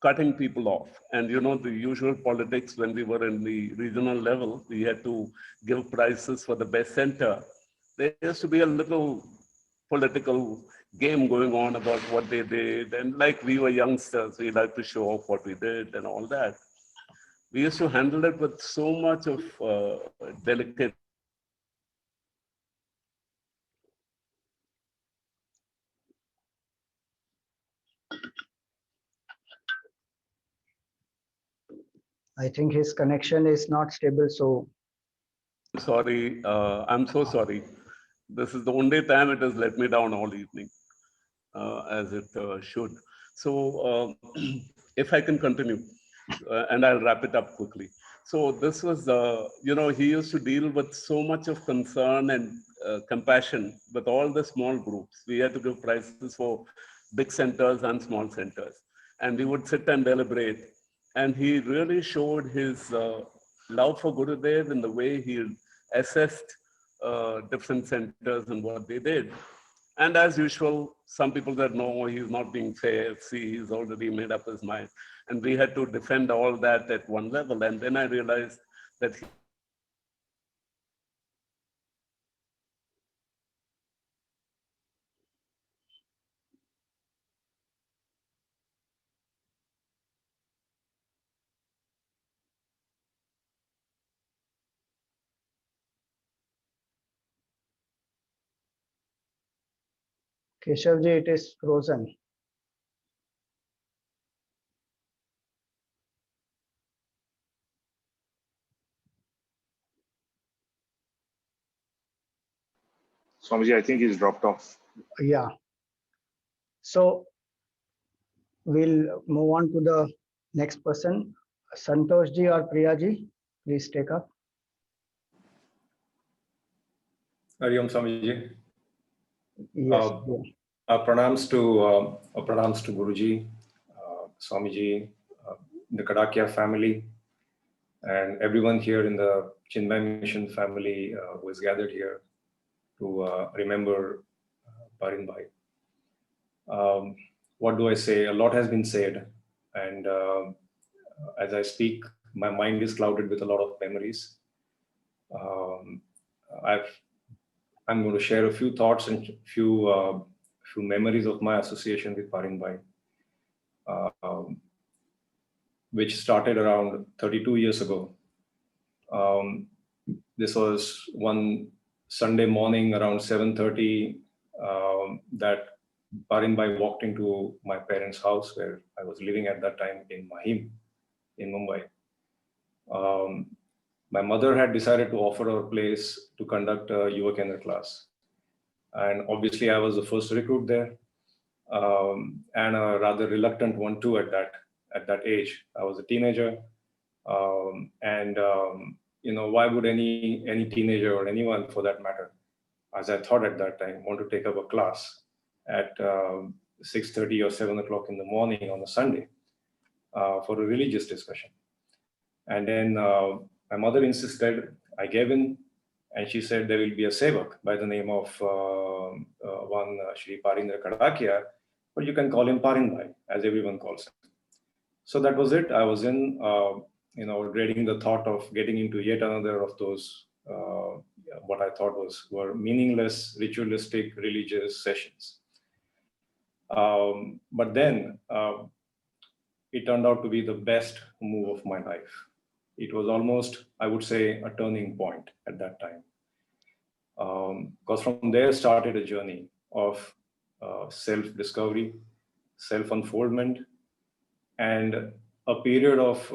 cutting people off. And you know, the usual politics when we were in the regional level, we had to give prizes for the best center. There used to be a little political game going on about what they did. And like we were youngsters, we like to show off what we did and all that. We used to handle it with so much of delicate. I think his connection is not stable, so. Sorry, I'm so sorry. This is the only time it has let me down all evening, as it should. So if I can continue, and I'll wrap it up quickly. So this was, you know, he used to deal with so much of concern and compassion with all the small groups. We had to give prizes for big centers and small centers. And we would sit and deliberate. And he really showed his love for Gurudev in the way he assessed different centers and what they did. And as usual, some people said, no, he's not being fair. See, he's already made up his mind. And we had to defend all that at one level. And then I realized that Keshavji, it is frozen. Swamiji, I think he's dropped off. Yeah. So we'll move on to the next person. Santosh ji or Priya ji, please take up. Hari Om Swamiji. Yes. Pranams to Guruji, Swamiji, the Kadakia family, and everyone here in the Chinmaya Mission family who is gathered here to remember Parin Bhai. What do I say? A lot has been said. And as I speak, my mind is clouded with a lot of memories. I'm going to share a few thoughts and few memories of my association with Parinbhai, which started around 32 years ago. This was one Sunday morning around 7:30 that Parinbhai walked into my parents' house where I was living at that time in Mahim, in Mumbai. My mother had decided to offer her a place to conduct a Yuva Kendra class. And obviously I was the first recruit there, and a rather reluctant one too at that age. I was a teenager, why would any teenager or anyone for that matter, as I thought at that time, want to take up a class at 6:30 or 7 o'clock in the morning on a Sunday for a religious discussion. And then my mother insisted, I gave in, and she said there will be a sevak by the name of one Shri Parindra Kadakia, but you can call him Parinbhai, as everyone calls him. So that was it. I was in, dreading the thought of getting into yet another of those, what I thought were meaningless, ritualistic, religious sessions. But then it turned out to be the best move of my life. It was almost, I would say, a turning point at that time. Because from there started a journey of self-discovery, self-unfoldment, and a period of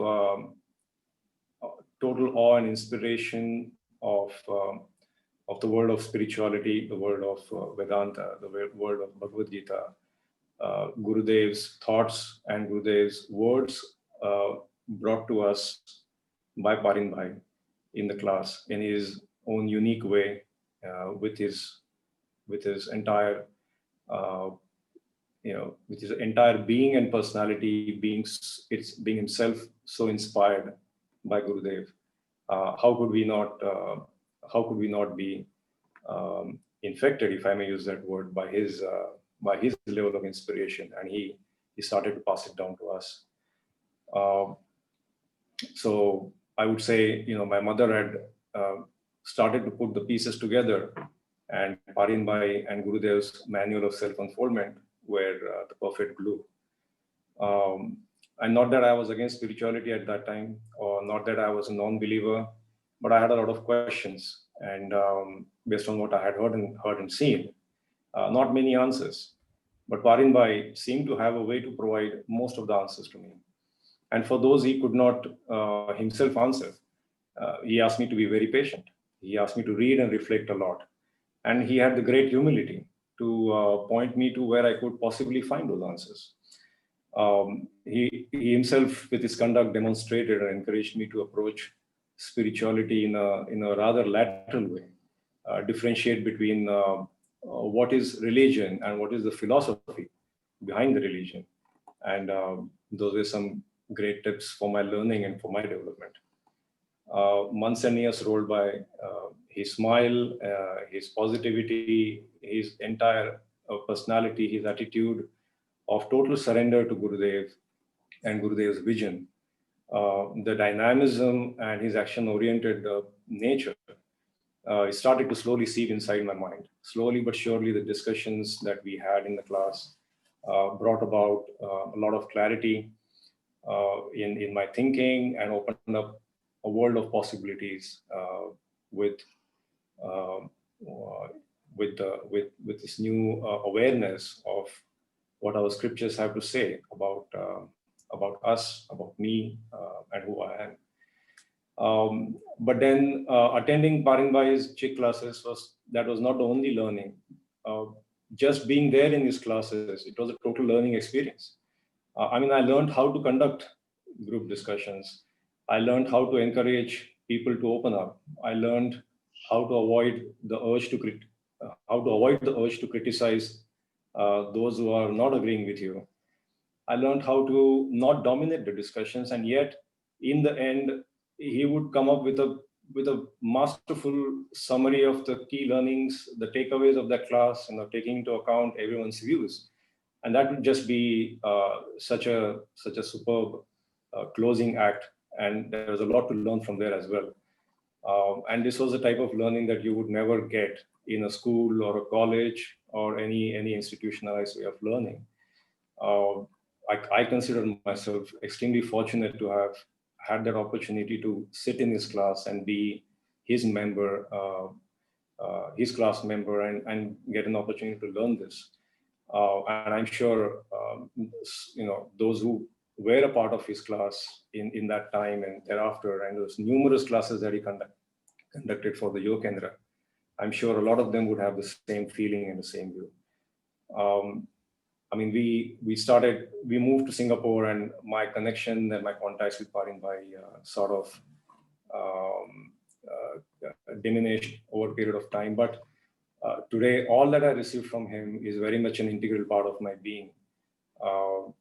total awe and inspiration of the world of spirituality, the world of Vedanta, the world of Bhagavad Gita, Gurudev's thoughts and Gurudev's words brought to us by Parinbhai in the class in his own unique way, with his entire with his entire being and personality being himself so inspired by Gurudev. How could we not be infected, if I may use that word, by his level of inspiration? And he started to pass it down to us. So I would say, my mother had started to put the pieces together, and Parinbhai and Gurudev's manual of self-unfoldment were the perfect glue. And not that I was against spirituality at that time, or not that I was a non-believer, but I had a lot of questions, and based on what I had heard and seen, not many answers. But Parinbhai seemed to have a way to provide most of the answers to me. And for those he could not himself answer, he asked me to be very patient. He asked me to read and reflect a lot. And he had the great humility to point me to where I could possibly find those answers. He himself, with his conduct, demonstrated and encouraged me to approach spirituality in a rather lateral way, differentiate between what is religion and what is the philosophy behind the religion. And those were some great tips for my learning and for my development. Months and years rolled by. His smile, his positivity, his entire personality, his attitude of total surrender to Gurudev and Gurudev's vision, the dynamism and his action-oriented nature, it started to slowly seep inside my mind. Slowly but surely, the discussions that we had in the class brought about a lot of clarity in my thinking, and opened up a world of possibilities with this new awareness of what our scriptures have to say about us, about me, and who I am. But then attending Parinbhai's Chik classes was not the only learning. Just being there in his classes, it was a total learning experience. I learned how to conduct group discussions. I learned how to encourage people to open up. I learned how to avoid the urge to criticize those who are not agreeing with you. I learned how to not dominate the discussions, and yet, in the end, he would come up with a masterful summary of the key learnings, the takeaways of that class, taking into account everyone's views. And that would just be such a superb closing act. And there was a lot to learn from there as well. And this was the type of learning that you would never get in a school or a college or any institutionalized way of learning. I consider myself extremely fortunate to have had that opportunity to sit in his class and be his member, his class member, and get an opportunity to learn this. And I'm sure, those who were a part of his class in that time and thereafter, and those numerous classes that he conducted for the Yuva Kendra, I'm sure a lot of them would have the same feeling and the same view. I mean, we moved to Singapore, and my connection and my contacts with Parin Bhai sort of diminished over a period of time. But today, all that I received from him is very much an integral part of my being,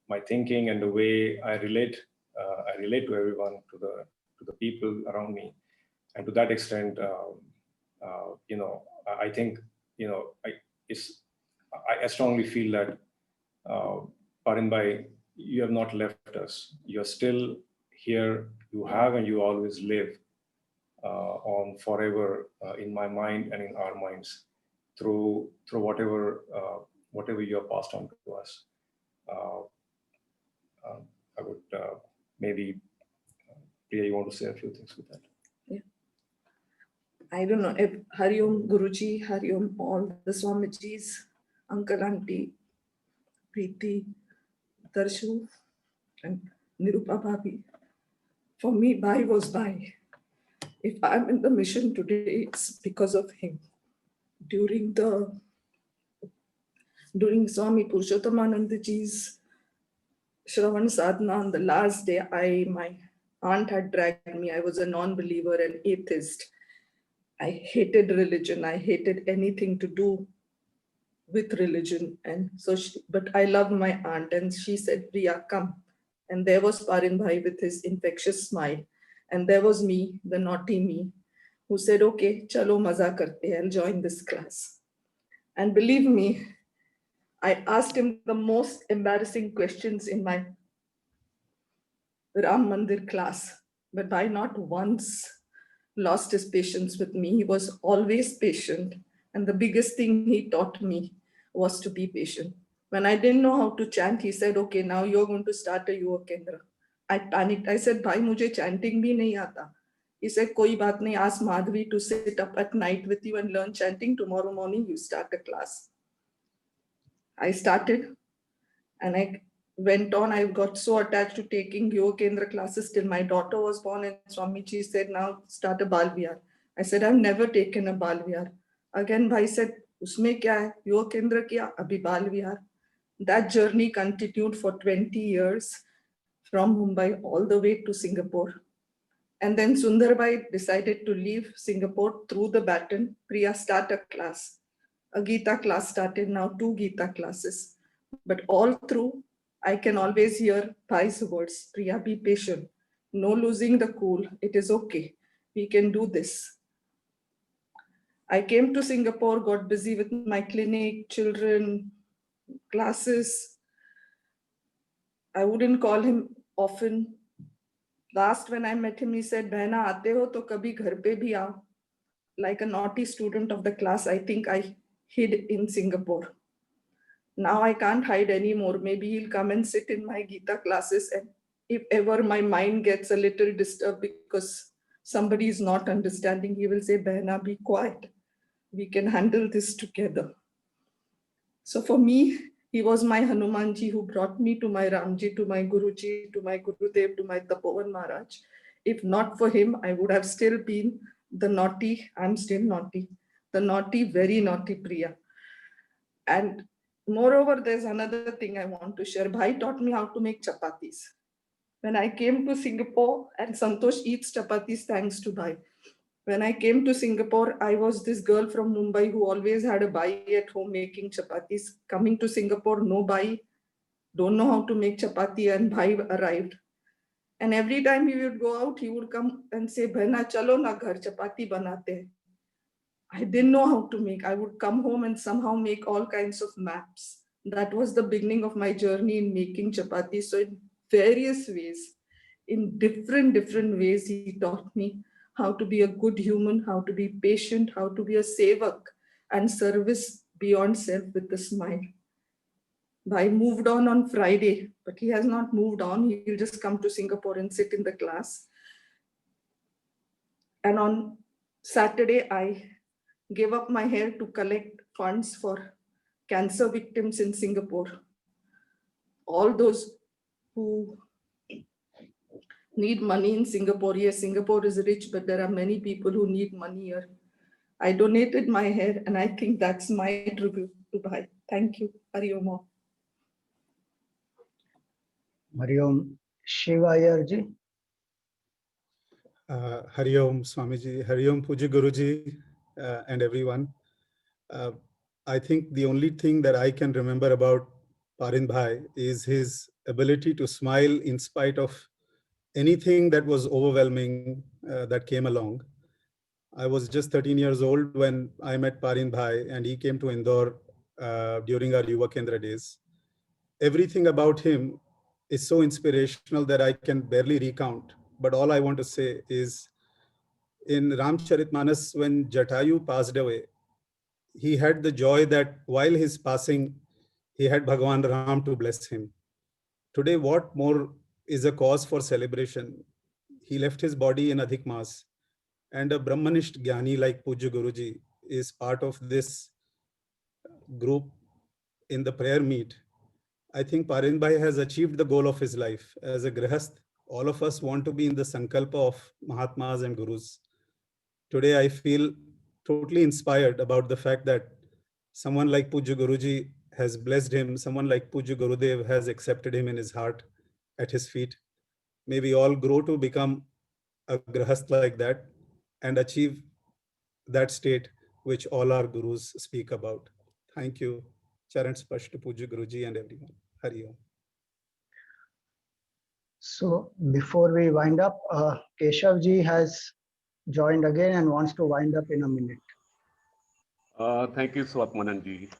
my thinking, and the way I relate to everyone, to the people around me. And to that extent, I think, I strongly feel that Parin Bhai, you have not left us. You're still here. You have and you always live on forever in my mind and in our minds through whatever you have passed on to us. I would maybe, Priya, you want to say a few things with that? Yeah. I don't know if Hariom Guruji, Hariom all the Swamijis, Uncle, Auntie, Preeti, Darshu, and Nirupa Bhabi. For me, Bhai was Bhai. If I'm in the mission today, it's because of him. During Swami Purushothamanandaji's Shravan Sadhana, on the last day, my aunt had dragged me. I was a non-believer and atheist. I hated religion. I hated anything to do with religion. And so, but I loved my aunt, and she said, Priya, come. And there was Parin Bhai with his infectious smile. And there was me, the naughty me, who said, okay, chalo maza karte, I'll join this class. And believe me, I asked him the most embarrassing questions in my Ram Mandir class, but Bhai not once lost his patience with me. He was always patient. And the biggest thing he taught me was to be patient. When I didn't know how to chant, he said, okay, now you're going to start a Yuva Kendra. I panicked. I said, Bhai, mujhe chanting bhi nahi aata. He said, koi baat nahi, ask Madhvi to sit up at night with you and learn chanting. Tomorrow morning, you start a class. I started and I went on. I got so attached to taking Yuva Kendra classes till my daughter was born, and Swamiji said, now start a Bal Vihar. I said, I've never taken a Bal Vihar. Again, Bhai said, usme kya hai? Yuva Kendra kiya, abhi Bal Vihar. That journey continued for 20 years from Mumbai all the way to Singapore. And then Sundarbhai decided to leave Singapore, threw the baton. Priya, start a class. A Gita class started, now 2 Gita classes. But all through, I can always hear Bhai's words, Priya, be patient. No losing the cool. It is okay. We can do this. I came to Singapore, got busy with my clinic, children, classes. I wouldn't call him often. Last when I met him, he said, Behna, aate ho to kabhi ghar pe bhi aao. Like a naughty student of the class, I think I hid in Singapore. Now I can't hide anymore. Maybe he'll come and sit in my Gita classes, and if ever my mind gets a little disturbed because somebody is not understanding, he will say, Behna, be quiet. We can handle this together. So for me, he was my Hanumanji who brought me to my Ramji, to my Guruji, to my Gurudev, to my Tapovan Maharaj. If not for him, I would have still been the naughty, I'm still naughty, the naughty, very naughty Priya. And moreover, there's another thing I want to share. Bhai taught me how to make chapatis. When I came to Singapore, and Santosh eats chapatis thanks to Bhai. When I came to Singapore, I was this girl from Mumbai who always had a Bhai at home making chapatis. Coming to Singapore, no Bhai, don't know how to make chapati, and Bhai arrived. And every time he would go out, he would come and say, Behna, chalo na ghar, chapati banate. I didn't know how to make. I would come home and somehow make all kinds of maps. That was the beginning of my journey in making chapati. So in various ways, in different ways, he taught me how to be a good human, how to be patient, how to be a sevak and service beyond self with a smile. I moved on Friday, but he has not moved on. He'll just come to Singapore and sit in the class. And on Saturday, I gave up my hair to collect funds for cancer victims in Singapore. All those who need money in Singapore. Yes, Singapore is rich, but there are many people who need money here. I donated my hair, and I think that's my tribute to Bhai. Thank you. Hari Om. Hari Om. Shiva Ayarji. Hari Om Swamiji, Hari Om Puja Guruji, and everyone. I think the only thing that I can remember about Parind Bhai is his ability to smile in spite of anything that was overwhelming that came along. I was just 13 years old when I met Parind Bhai, and he came to Indore during our Yuva Kendra days. Everything about him is so inspirational that I can barely recount. But all I want to say is, in Ramcharitmanas, when Jatayu passed away, he had the joy that while his passing, he had Bhagavan Ram to bless him. Today, what more is a cause for celebration? He left his body in Adhik Mas, and a Brahmanist Jnani like Pujya Guruji is part of this group in the prayer meet. I think Parind Bhai has achieved the goal of his life. As a Grihast, all of us want to be in the Sankalpa of Mahatmas and Gurus. Today, I feel totally inspired about the fact that someone like Pujya Guruji has blessed him, someone like Pujya Gurudev has accepted him in his heart, at his feet. May we all grow to become a Grihast like that and achieve that state which all our Gurus speak about. Thank you. Charan Spash to Pujya Guruji and everyone. Hari Om. So before we wind up, Keshav ji has joined again and wants to wind up in a minute. Thank you, Swatmananji.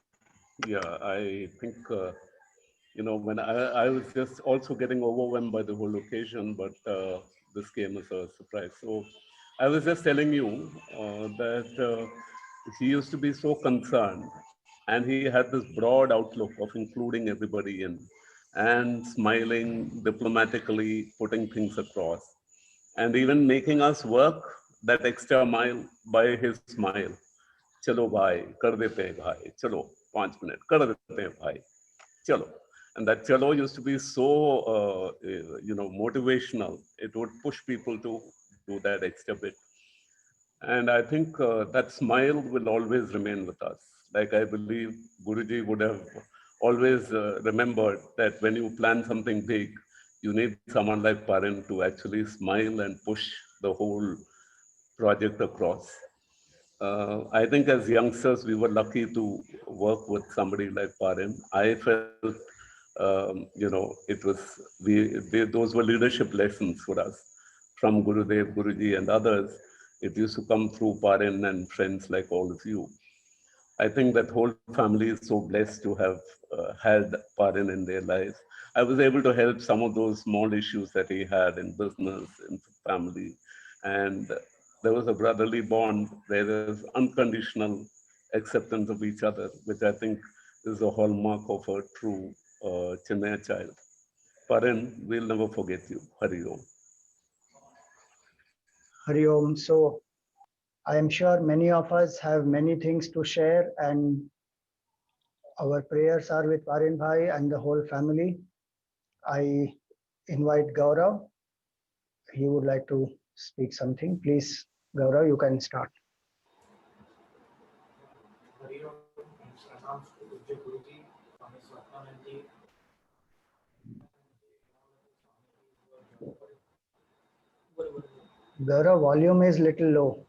Yeah, I think, when I was just also getting overwhelmed by the whole occasion, but this came as a surprise. So I was just telling you that he used to be so concerned, and he had this broad outlook of including everybody in and smiling diplomatically, putting things across, and even making us work that extra mile by his smile. Chalo bhai, kar dete hain bhai. Chalo, 5 minutes, kar dete hain bhai. Chalo. And that chalo used to be so, motivational. It would push people to do that extra bit. And I think that smile will always remain with us. Like I believe Guruji would have always remembered that when you plan something big, you need someone like Parind to actually smile and push the whole project across. I think as youngsters, we were lucky to work with somebody like Parind. I felt, those were leadership lessons for us from Gurudev, Guruji, and others. It used to come through Parind and friends like all of you. I think that whole family is so blessed to have had Parind in their lives. I was able to help some of those small issues that he had in business, in family, and there was a brotherly bond where there's unconditional acceptance of each other, which I think is a hallmark of a true Chennai child. Parind, we'll never forget you. Hari Om. Hari Om. So I am sure many of us have many things to share, and our prayers are with Parind Bhai and the whole family. I invite Gaurav. He would like to speak something. Please, Gaurav, you can start. Gaurav, volume is little low.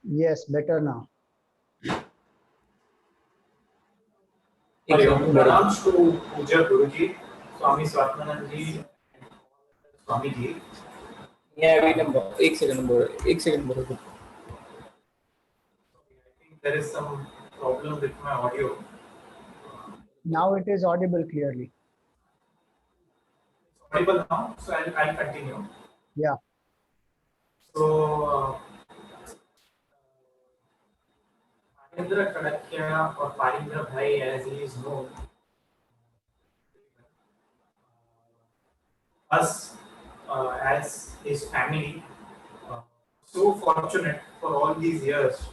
Yes, better now. Pranams to Puja Guruji, Swami Swatanand ji, Swami ji. Yeah, wait number. एक second बोलो. I think there is some problem with my audio. Now it is audible clearly. It's audible now, so I'll continue. Yeah. So, Parindra Kadakya or Parindra Bhai as he is known, us as his family, so fortunate for all these years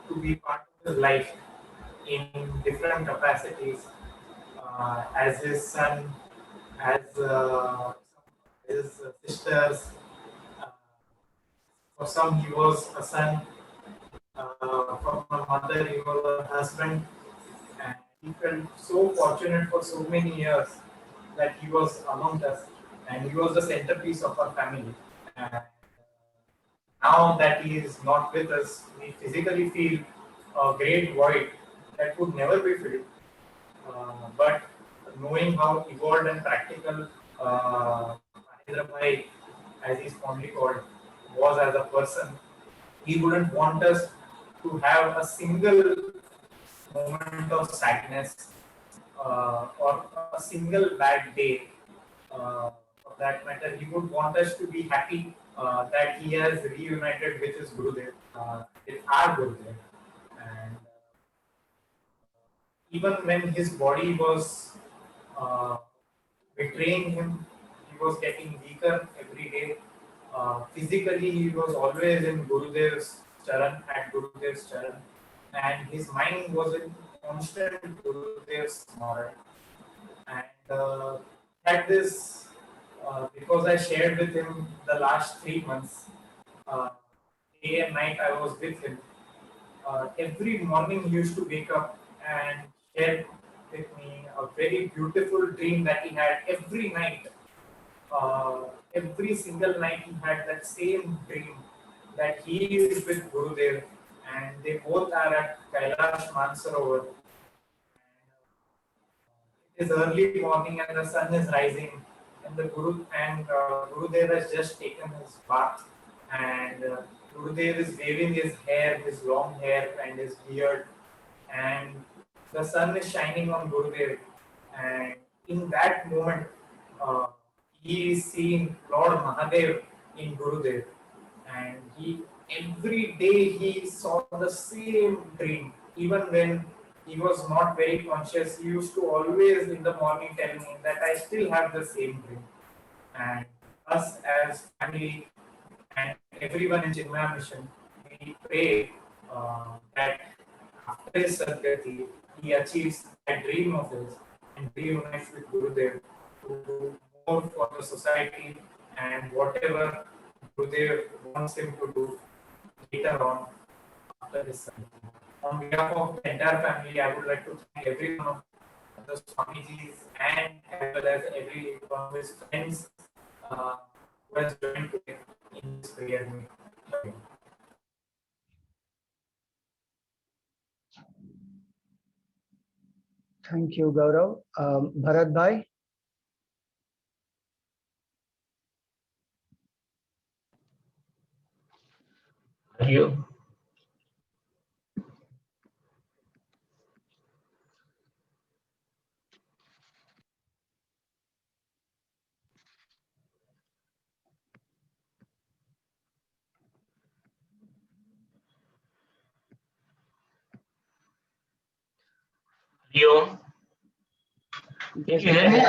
to be part of his life in different capacities, as his son, as his sisters. For some, he was a son. For my mother, he was a husband. And he felt so fortunate for so many years that he was among us. And he was the centerpiece of our family. And now that he is not with us, we physically feel a great void that could never be filled. But knowing how evolved and practical Parindra Bhai, as he's fondly called, was as a person, he wouldn't want us to have a single moment of sadness or a single bad day. For that matter, he would want us to be happy that he has reunited with his Gurudev, with our Gurudev. And even when his body was betraying him, he was getting weaker every day. Physically, he was always in Gurudev's charan, at Gurudev's charan, and his mind was in constant Gurudev's smaran. And at this, because I shared with him the last 3 months, day and night I was with him. Every morning he used to wake up and share with me a very beautiful dream that he had every night. Every single night he had that same dream that he is with Gurudev and they both are at Kailash Mansarovar. It is early morning and the sun is rising and the Gurudev has just taken his bath and Gurudev is waving his hair, his long hair and his beard, and the sun is shining on Gurudev, and in that moment he is seeing Lord Mahadev in Gurudev, and every day he saw the same dream. Even when he was not very conscious, he used to always in the morning tell me that I still have the same dream. And us as family and everyone in Chinmaya Mission, we pray that after his Sadgati, he achieves that dream of his and reunites with Gurudev to do more for the society and whatever Gurudev wants him to do later on after his Sadgati. On behalf of the entire family, I would like to thank every one of the Swamijis and as well as every one of his friends who has joined today in this prayer meeting. Thank you, Gaurav. Bharat Bhai. Thank you. Hariom. Can you hear me?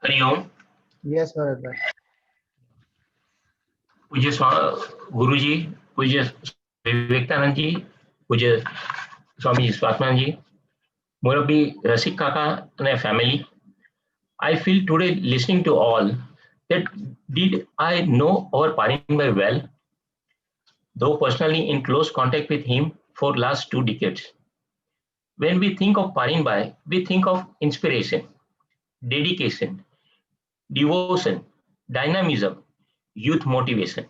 Hariom. Yes, Bharat Bhai. पूज्य गुरु जी, पूज्य विवेकानंद जी, पूज्य स्वामी स्वात्मानंद जी, Murabi Rasik Kaka and a family. I feel today listening to all that did I know our Parindra Bhai well, though personally in close contact with him for last 2 decades. When we think of Parindra Bhai, we think of inspiration, dedication, devotion, dynamism, youth motivation.